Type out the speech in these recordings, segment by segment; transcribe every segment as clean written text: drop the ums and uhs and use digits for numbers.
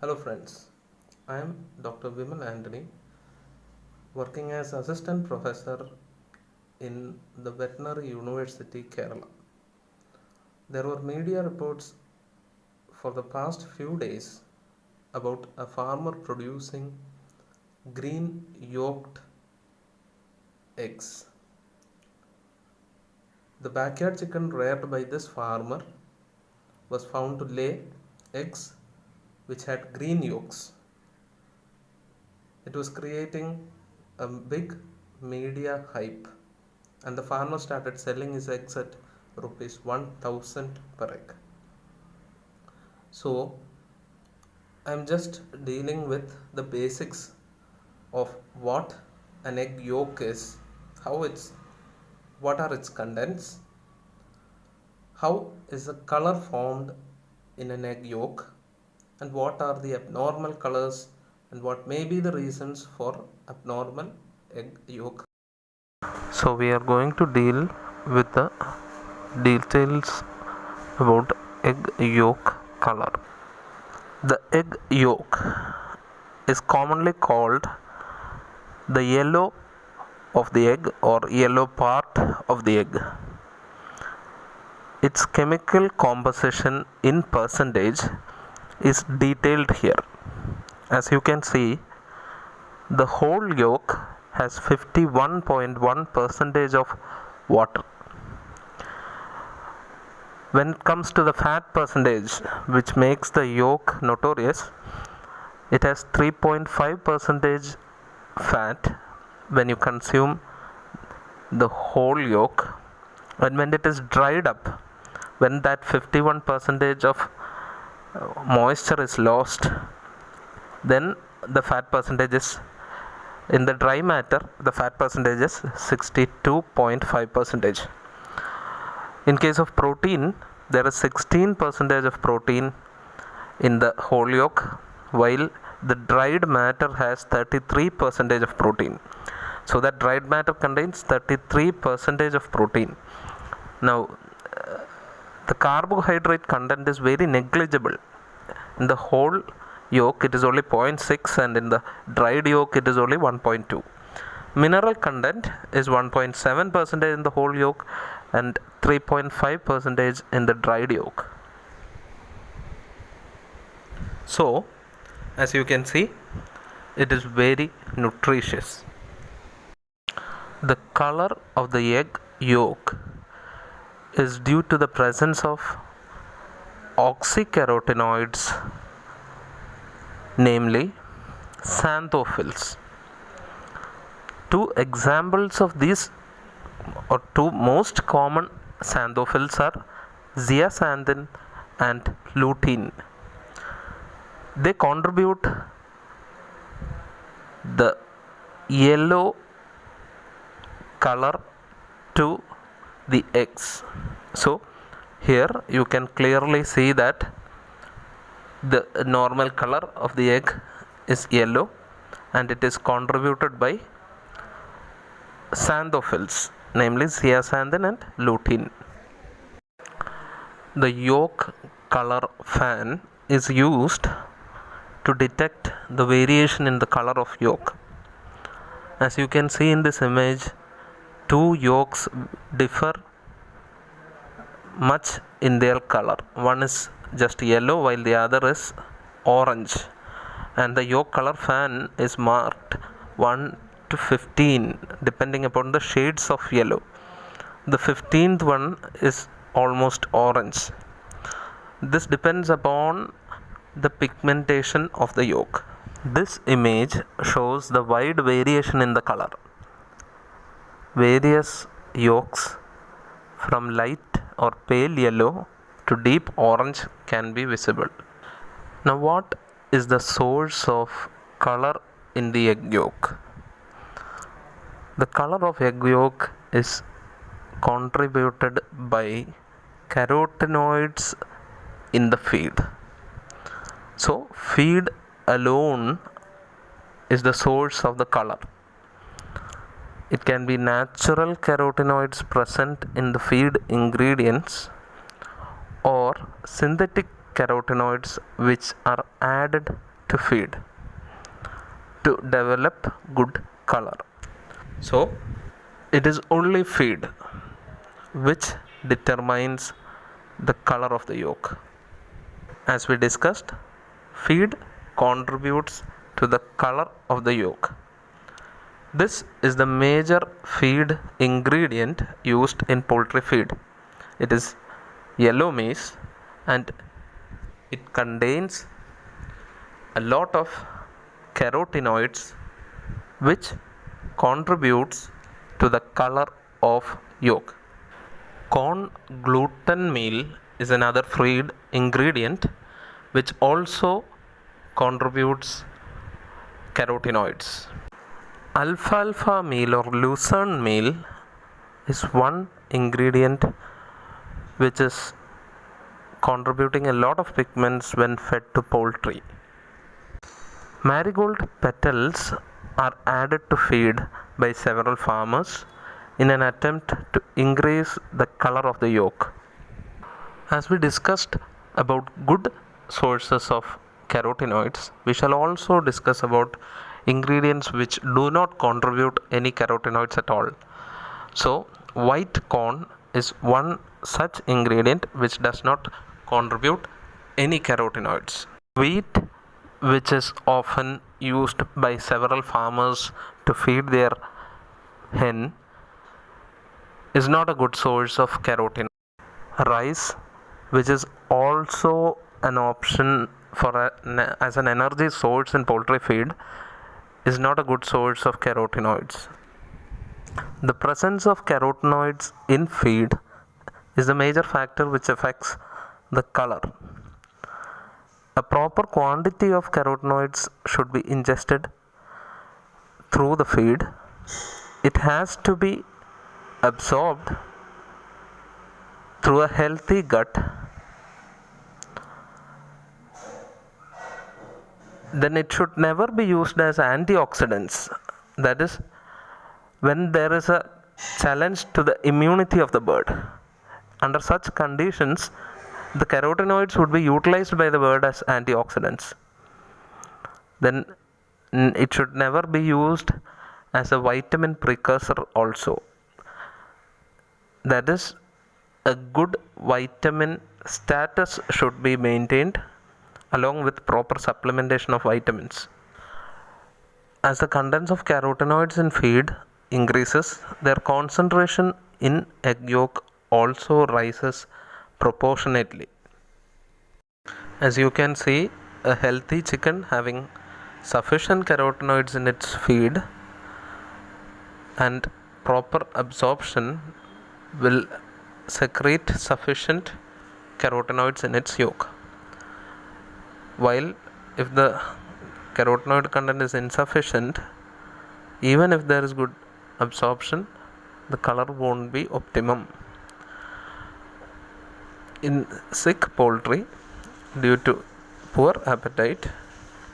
Hello friends, I am Dr. Vimal Anthony, working as Assistant Professor in the Veterinary University, Kerala. There were media reports for the past few days about a farmer producing green yolked eggs. The backyard chicken reared by this farmer was found to lay eggs which had green yolks. It was creating a big media hype, and the farmer started selling his eggs at rupees 1000 per egg. So I'm just dealing with the basics of what an egg yolk is, how it's what are its contents, how is the color formed in an egg yolk, and what are the abnormal colors and what may be the reasons for abnormal egg yolk. So we are going to deal with the details about egg yolk color. The egg yolk is commonly called the yellow of the egg or yellow part of the egg. Its chemical composition in percentage is detailed here. As you can see, the whole yolk has 51.1 percentage of water. When it comes to the fat percentage, which makes the yolk notorious, it has 3.5 percentage fat when you consume the whole yolk, and when it is dried up, when that 51 percentage of moisture is lost, then the fat percentage is in the dry matter, the fat percentage is 62.5 percentage. In case of protein, there is 16 percentage of protein in the whole yolk, while the dried matter has 33 percentage of protein. So that dried matter contains 33 percentage of protein. Now the carbohydrate content is very negligible. In the whole yolk it is only 0.6, and in the dried yolk it is only 1.2. Mineral content is 1.7 percentage in the whole yolk and 3.5 percentage in the dried yolk. So as you can see, it is very nutritious. The color of the egg yolk is due to the presence of oxycarotenoids, namely xanthophylls. Two examples of these, or two most common xanthophylls, are zeaxanthin and lutein. They contribute the yellow color to the eggs. So here you can clearly see that the normal color of the egg is yellow, and it is contributed by xanthophylls, namely zeaxanthin and lutein. The yolk color fan is used to detect the variation in the color of yolk. As you can see in this image, two yolks differ much in their color. One is just yellow while the other is orange, and the yolk color fan is marked 1 to 15 depending upon the shades of yellow. The 15th one is almost orange. This depends upon the pigmentation of the yolk. This image shows the wide variation in the color. Various yolks from light or pale yellow to deep orange can be visible. Now what is the source of color in the egg yolk? The color of egg yolk is contributed by carotenoids in the feed. So feed alone is the source of the color. It can be natural carotenoids present in the feed ingredients or synthetic carotenoids which are added to feed to develop good color. So it is only feed which determines the color of the yolk. As we discussed, feed contributes to the color of the yolk. This is the major feed ingredient used in poultry feed. It is yellow maize and it contains a lot of carotenoids which contributes to the color of yolk. Corn gluten meal is another feed ingredient which also contributes carotenoids. Alfalfa meal or lucerne meal is one ingredient which is contributing a lot of pigments when fed to poultry. Marigold petals are added to feed by several farmers in an attempt to increase the color of the yolk. As we discussed about good sources of carotenoids, we shall also discuss about ingredients which do not contribute any carotenoids at all. So, white corn is one such ingredient which does not contribute any carotenoids. Wheat, which is often used by several farmers to feed their hen, is not a good source of carotenoids. Rice, which is also an option for as an energy source in poultry feed, is not a good source of carotenoids. The presence of carotenoids in feed is the major factor which affects the color. A proper quantity of carotenoids should be ingested through the feed. It has to be absorbed through a healthy gut. Then it should never be used as antioxidants. That is, when there is a challenge to the immunity of the bird. Under such conditions, the carotenoids would be utilized by the bird as antioxidants. Then it should never be used as a vitamin precursor also. That is, a good vitamin status should be maintained along with proper supplementation of vitamins. As the contents of carotenoids in feed increases, their concentration in egg yolk also rises proportionately. As you can see, a healthy chicken having sufficient carotenoids in its feed and proper absorption will secrete sufficient carotenoids in its yolk. While if the carotenoid content is insufficient, even if there is good absorption, the color won't be optimum. In sick poultry, due to poor appetite,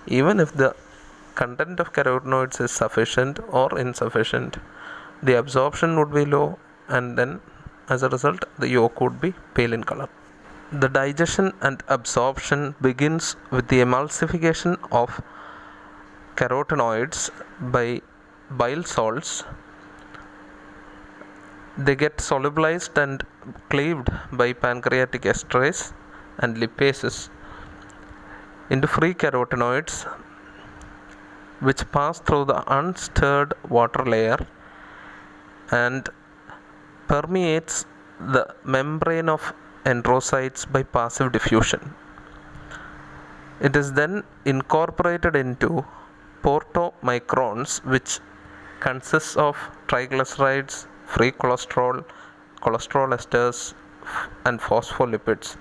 even if the content of carotenoids is sufficient or insufficient, the absorption would be low, and then as a result the yolk would be pale in color. The digestion and absorption begins with the emulsification of carotenoids by bile salts. They get solubilized and cleaved by pancreatic esterase and lipases into free carotenoids, which pass through the unstirred water layer and permeates the membrane of enterocytes by passive diffusion. It is then incorporated into portomicrons, which consists of triglycerides, free cholesterol, cholesterol esters and phospholipids.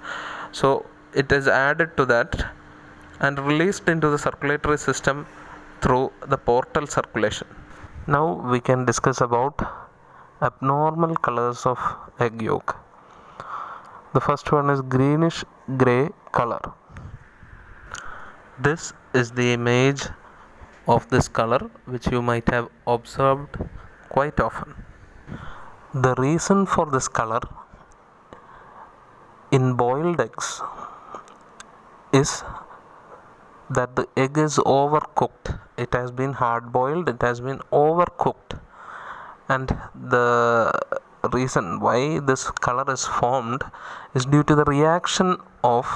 So it is added to that and released into the circulatory system through the portal circulation. Now we can discuss about abnormal colors of egg yolk. The first one is greenish-gray color. This is the image of this color which you might have observed quite often. The reason for this color in boiled eggs is that the egg is overcooked. It has been hard boiled, it has been overcooked. And the reason why this color is formed is due to the reaction of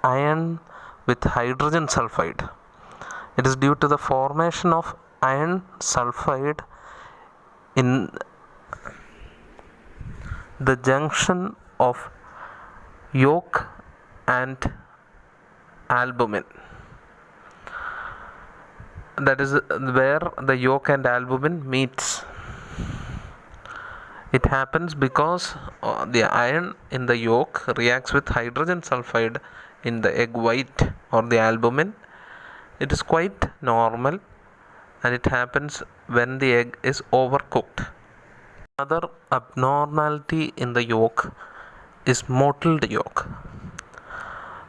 iron with hydrogen sulfide. It is due to the formation of iron sulfide in the junction of yolk and albumin. That is where the yolk and albumin meets. It happens because the iron in the yolk reacts with hydrogen sulfide in the egg white or the albumin. It is quite normal, and it happens when the egg is overcooked. Another abnormality in the yolk is mottled yolk.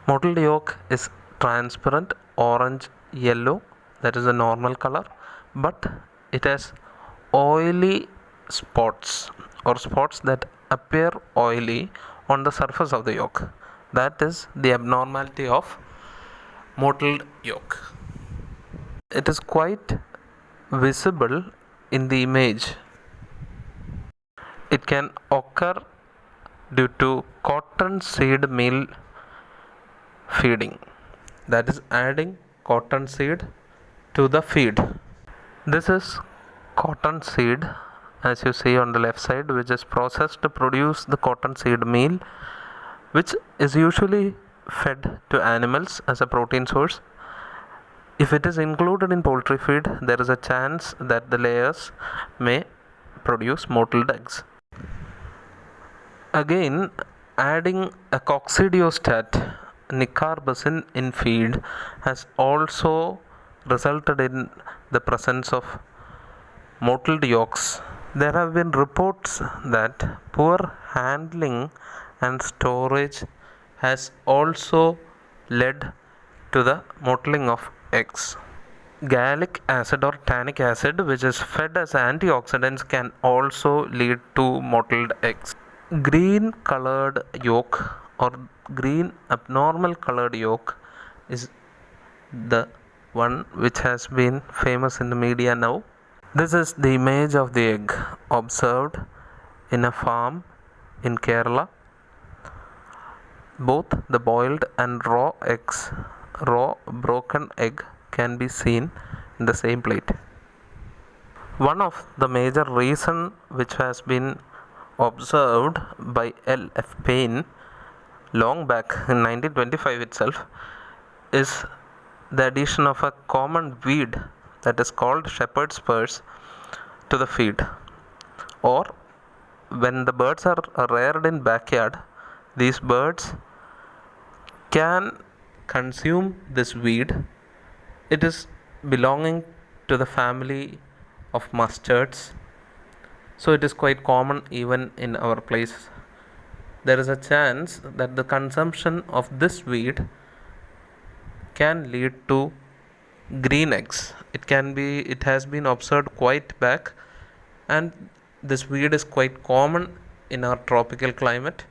Mottled yolk is transparent orange yellow, that is a normal color, but it has oily spots or spots that appear oily on the surface of the yolk. That is the abnormality of mottled yolk. It is quite visible in the image. It can occur due to cotton seed meal feeding, that is adding cotton seed to the feed. This is cotton seed, as you see on the left side, which is processed to produce the cotton seed meal, which is usually fed to animals as a protein source. If it is included in poultry feed, there is a chance that the layers may produce mottled eggs. Again, adding a coccidiostat nicarbazine in feed has also resulted in the presence of mottled yolks. There have been reports that poor handling and storage has also led to the mottling of eggs. Gallic acid or tannic acid, which is fed as antioxidants, can also lead to mottled eggs. Green colored yolk or green abnormal colored yolk is the one which has been famous in the media now. This is the image of the egg observed in a farm in Kerala. Both the boiled and raw eggs, raw broken egg, can be seen in the same plate. One of the major reason which has been observed by L.F. Payne long back in 1925 itself is the addition of a common weed that is called shepherd's purse to the feed. Or when the birds are reared in backyard, these birds can consume this weed. It is belonging to the family of mustards, so it is quite common even in our place. There is a chance that the consumption of this weed can lead to green eggs. It has been observed quite back, and this weed is quite common in our tropical climate.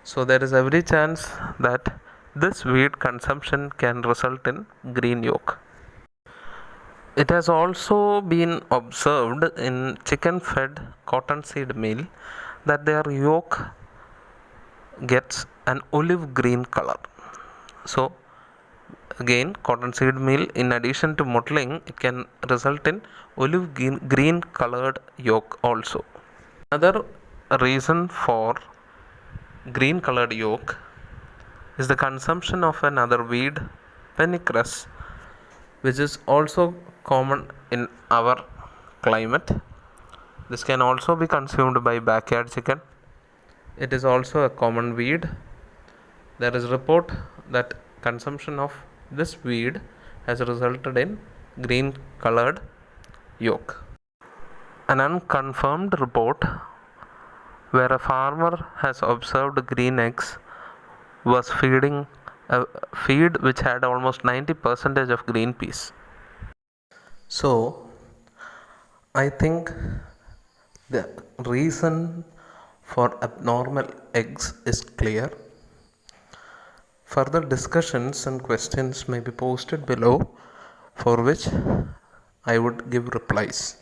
So there is every chance that this weed consumption can result in green yolk. It has also been observed in chicken fed cottonseed meal that their yolk gets an olive green color. So again, cottonseed meal, in addition to mottling, it can result in olive green colored yolk also. Another reason for green colored yolk is the consumption of another weed, pennycress, which is also common in our climate. This can also be consumed by backyard chicken. It is also a common weed. There is report that consumption of this weed has resulted in green colored yolk. An unconfirmed report where a farmer has observed green eggs was feeding a feed which had almost 90% of green peas. So I think the reason for abnormal eggs is clear. Further discussions and questions may be posted below, for which I would give replies.